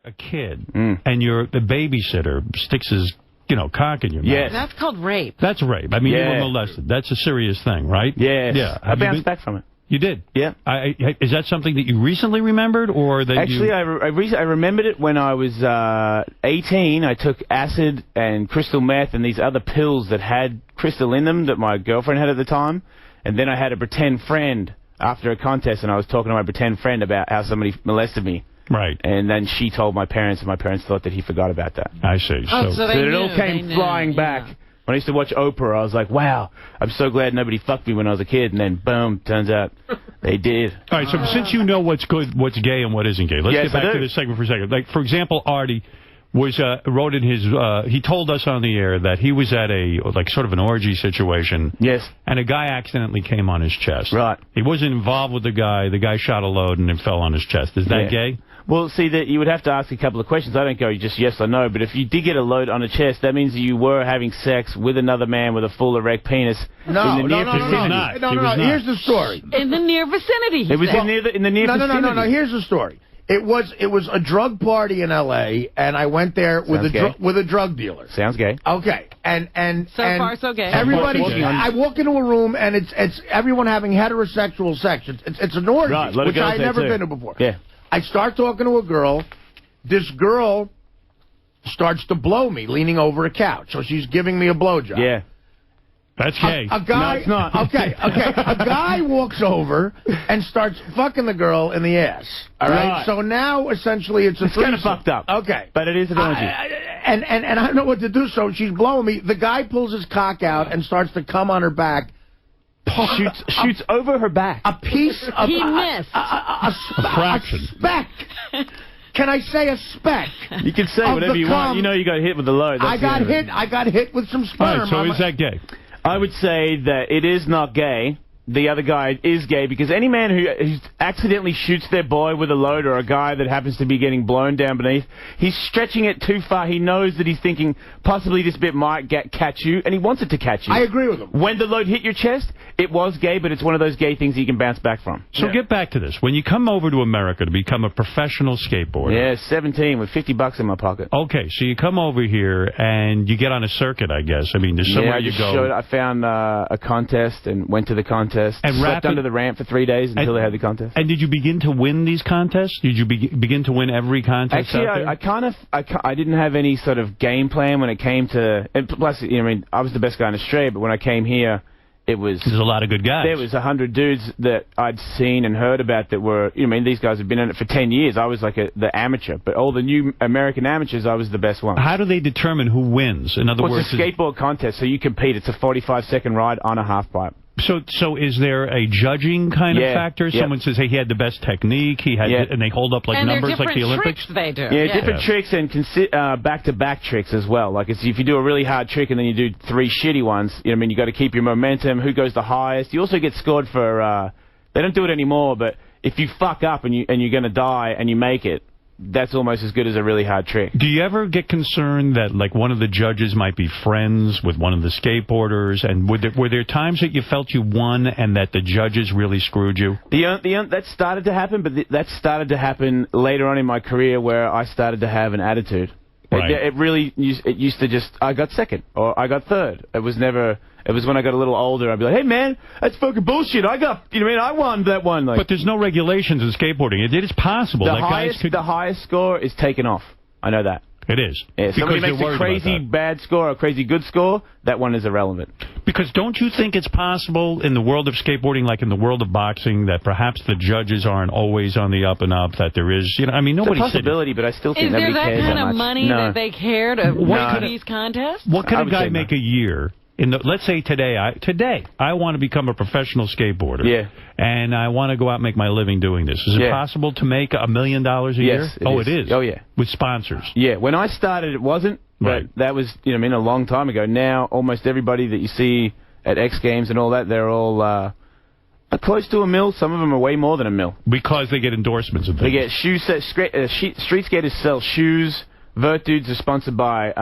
a kid and the babysitter sticks his cock in your mouth. Yes. That's called rape. That's rape. I mean, you were molested. That's a serious thing, right? Yes. Yeah. I bounced back from it. You did? Yeah. Is that something that you recently remembered, or that Actually, I remembered it when I was 18. I took acid and crystal meth and these other pills that had crystal in them that my girlfriend had at the time. And then I had a pretend friend after a contest, and I was talking to my pretend friend about how somebody molested me. Right. And then she told my parents, and my parents thought that he forgot about that. I see. So it all came flying back. When I used to watch Oprah, I was like, wow, I'm so glad nobody fucked me when I was a kid. And then, boom, turns out they did. All right, so since you know what's good, what's gay, and what isn't gay, let's get back to this segment for a second. Like, for example, Artie wrote in his, he told us on the air that he was at sort of an orgy situation. Yes. And a guy accidentally came on his chest. Right. He wasn't involved with the guy. The guy shot a load and it fell on his chest. Is that gay? Well, see, that you would have to ask a couple of questions. I don't go just yes or no, but if you did get a load on a chest, that means you were having sex with another man with a full erect penis in the near vicinity. No. Here's the story. In the near vicinity. It was in the near vicinity. No. Here's the story. It was a drug party in L.A. and I went there with a drug dealer. Sounds gay. Okay, and so far so gay. Everybody, I walk into a room and it's everyone having heterosexual sex. It's an orgy, which I had never been to before. Yeah. I start talking to a girl. This girl starts to blow me, leaning over a couch. So she's giving me a blowjob. Yeah. That's gay. A guy, no, it's not. Okay. A guy walks over and starts fucking the girl in the ass. All right. So now, essentially, it's kind of fucked up. Okay. But it is an orgy. And I don't know what to do, so she's blowing me. The guy pulls his cock out and starts to come on her back. Shoots over her back. A piece of... He missed. A fraction. A speck. Can I say a speck? You can say whatever you want. You know you got hit with the load. I got hit with some sperm. All right, so is that gay? I would say that it is not gay. The other guy is gay because any man who accidentally shoots their boy with a load or a guy that happens to be getting blown down beneath, he's stretching it too far. He knows that he's thinking possibly this bit might catch you, and he wants it to catch you. I agree with him. When the load hit your chest, it was gay, but it's one of those gay things you can bounce back from. So get back to this. When you come over to America to become a professional skateboarder. Yeah, 17 with $50 in my pocket. Okay, so you come over here and you get on a circuit, I guess. I mean, there's somewhere you go. I found a contest and went to the contest. And slept under the ramp for 3 days until they had the contest. And did you begin to win these contests? Did you begin to win every contest? Actually, I didn't have any sort of game plan when it came to. And plus, I was the best guy in Australia, but when I came here, there's a lot of good guys. There was 100 dudes that I'd seen and heard about that were, these guys have been in it for 10 years. I was like the amateur, but all the new American amateurs, I was the best one. How do they determine who wins? In other words, it's a skateboard contest, so you compete. It's a 45-second ride on a half pipe. So is there a judging kind of factor? Yep. Someone says, hey, he had the best technique, and they hold up like numbers like the Olympics? They do. Yeah, different tricks and back-to-back tricks as well. Like if you do a really hard trick and then you do 3 shitty ones, you got to keep your momentum, who goes the highest. You also get scored for, they don't do it anymore, but if you fuck up and you're going to die and you make it, that's almost as good as a really hard trick. Do you ever get concerned that, like, one of the judges might be friends with one of the skateboarders? And were there times that you felt you won and that the judges really screwed you? That started to happen, but that started to happen later on in my career where I started to have an attitude. Right. It used to just, I got second or I got third. It was when I got a little older, I'd be like, hey, man, that's fucking bullshit. I won that one. Like, but there's no regulations in skateboarding. It is possible. The highest score is taken off. I know that. It is. Yeah, if somebody makes a crazy bad score or a crazy good score, that one is irrelevant. Because don't you think it's possible in the world of skateboarding, like in the world of boxing, that perhaps the judges aren't always on the up and up, that there is, nobody's... It's a possibility, but I still think nobody cares that much. Is there that kind of money that they care to win these contests? What can a guy make a year? Let's say today I want to become a professional skateboarder. Yeah. And I want to go out and make my living doing this. Is it possible to make $1 million a year? Yes, it is. Oh, yeah. With sponsors. Yeah. When I started, it wasn't. Right. But that was, a long time ago. Now, almost everybody that you see at X Games and all that, they're all close to $1 million. Some of them are way more than $1 million. Because they get endorsements and things. They get street skaters sell shoes. Vert Dudes are sponsored by,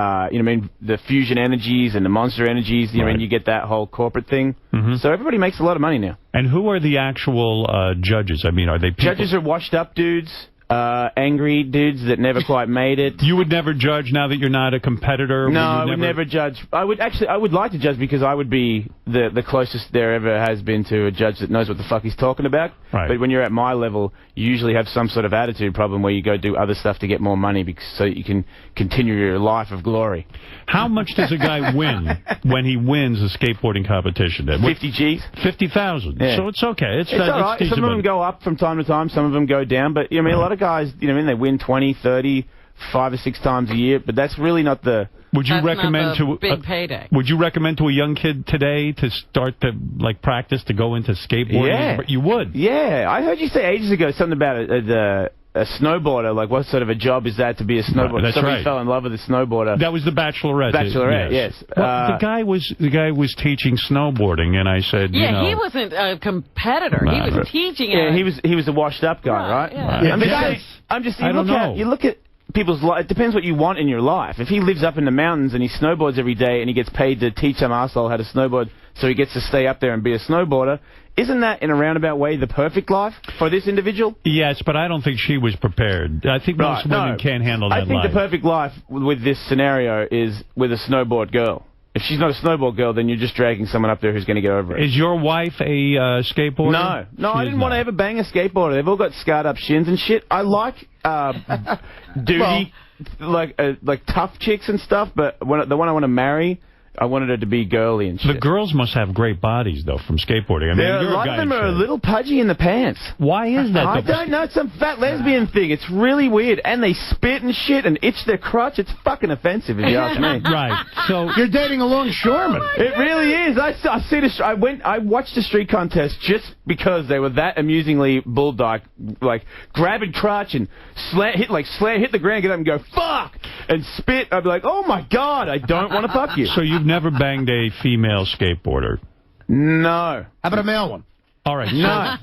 the Fusion Energies and the Monster Energies. You get that whole corporate thing. Mm-hmm. So everybody makes a lot of money now. And who are the actual judges? I mean, are they people? Judges are washed-up dudes. angry dudes that never quite made it. You would never judge now that you're not a competitor? No, I would never judge. I would like to judge because I would be the closest there ever has been to a judge that knows what the fuck he's talking about. Right. But when you're at my level, you usually have some sort of attitude problem where you go do other stuff to get more money so you can continue your life of glory. How much does a guy win when he wins a skateboarding competition? 50 G's. 50,000. Yeah. So it's okay. It's all right. Some of them go up from time to time. Some of them go down. But, you know, I mean, a lot of guys, you know, they win 20, 30, 5 or 6 times a year. But that's really not the... Would you recommend to big payday? Would you recommend to a young kid today to start to practice to go into skateboarding? Yeah, you would. Yeah, I heard you say ages ago something about a snowboarder. Like, what sort of a job is that to be a snowboarder? That's Somebody right. fell in love with a snowboarder. That was the Bachelorette. Bachelorette, yes. Well, the guy was teaching snowboarding, and I said, yeah, he wasn't a competitor. He was teaching. Yeah, he was a washed up guy, right? Yeah. I'm just. I don't know. You look at people's life. It depends what you want in your life. If he lives up in the mountains and he snowboards every day and he gets paid to teach some arsehole how to snowboard so he gets to stay up there and be a snowboarder, isn't that, in a roundabout way, the perfect life for this individual? Yes, but I don't think she was prepared. I think most women can't handle that life. I think the perfect life with this scenario is with a snowboard girl. If she's not a snowboard girl, then you're just dragging someone up there who's going to get over it. Is your wife a skateboarder? No, I didn't want to ever bang a skateboarder. They've all got scarred up shins and shit. I like duty, like tough chicks and stuff, but the one I want to marry, I wanted her to be girly and shit. The girls must have great bodies, though, from skateboarding. I mean, a lot of them are a little pudgy in the pants. Why is that? I don't know. It's some fat lesbian thing. It's really weird. And they spit and shit and itch their crotch. It's fucking offensive, if you ask me. Right. So you're dating a longshoreman. It really is. I watched the street contest just because they were that amusingly bulldog, like grabbing crotch and hit the ground, get up and go fuck and spit. I'd be like, oh my god, I don't want to fuck you. So you've never banged a female skateboarder? No. How about a male one? All right. No.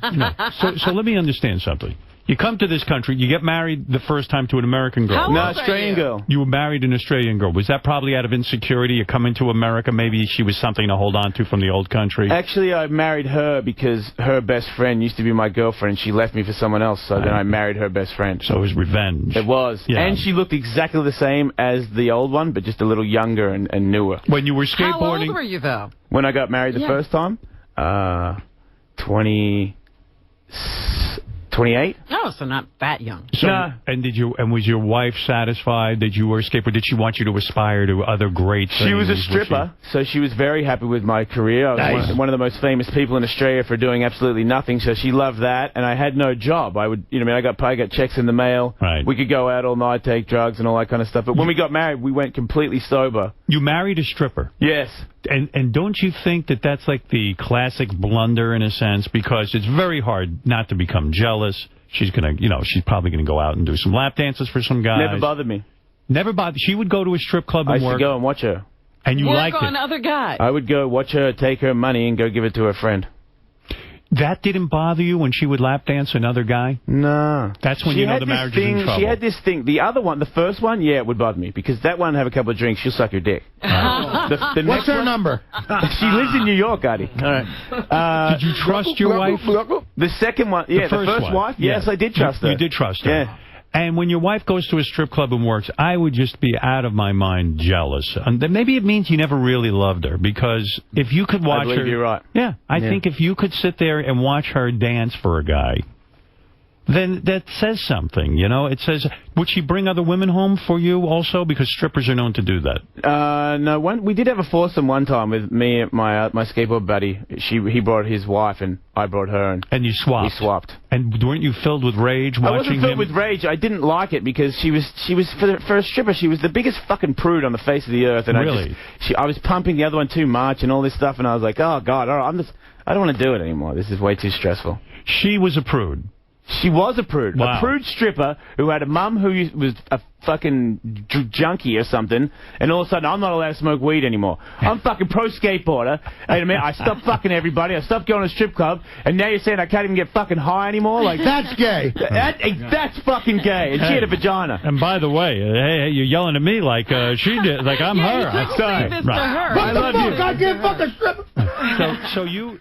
So let me understand something. You come to this country, you get married the first time to an American girl. No, Australian girl. You were married an Australian girl. Was that probably out of insecurity? You come into America, maybe she was something to hold on to from the old country? Actually, I married her because her best friend used to be my girlfriend. She left me for someone else, so then I married her best friend. So it was revenge. It was. Yeah. And she looked exactly the same as the old one, but just a little younger and newer. When you were skateboarding... How old were you, though? When I got married the first time? 28. Oh, so not that young. So, and was your wife satisfied that you were a skateboarder? Did she want you to aspire to other great things? She was a stripper, so she was very happy with my career. I was one of the most famous people in Australia for doing absolutely nothing, so she loved that. And I had no job. I got checks in the mail. Right. We could go out all night, take drugs and all that kind of stuff. But when we got married, we went completely sober. You married a stripper? Yes. And don't you think that that's like the classic blunder in a sense? Because it's very hard not to become jealous. She's she's probably gonna go out and do some lap dances for some guys. Never bothered me. Never bothered. She would go to a strip club and work. I used to go and watch her. And you liked it. Work on other guys. I would go watch her, take her money, and go give it to her friend. That didn't bother you when she would lap dance another guy? No. That's when you know the marriage is in trouble. She had this thing. The other one, the first one, yeah, it would bother me. Because that one, have a couple of drinks, she'll suck your dick. What's her number? She lives in New York, Artie. All right. Did you trust your wife? The second one, yeah, the first wife? Yes, I did trust her. You did trust her? Yeah. And when your wife goes to a strip club and works, I would just be out of my mind jealous. And maybe it means you never really loved her, because if you could watch her... I believe you're right. Yeah, I think if you could sit there and watch her dance for a guy, then that says something, you know? It says, would she bring other women home for you also? Because strippers are known to do that. No, we did have a foursome one time with me and my skateboard buddy. He brought his wife and I brought her. And you swapped? We swapped. And weren't you filled with rage watching him? I wasn't filled with rage. I didn't like it because she was for a stripper, she was the biggest fucking prude on the face of the earth. And really? I was pumping the other one too much and all this stuff, and I was like, oh, God, all right, I don't want to do it anymore. This is way too stressful. She was a prude. She was a prude. Wow. A prude stripper who had a mum who was a fucking junkie or something, and all of a sudden, I'm not allowed to smoke weed anymore. I'm fucking pro skateboarder, and I stopped fucking everybody, I stopped going to a strip club, and now you're saying I can't even get fucking high anymore? Like, that's gay. That's fucking gay, and she had a vagina. And by the way, hey, you're yelling at me like she did, like I'm her. I'm sorry. Right. To her. I love you. I can't fucking stripper. So you...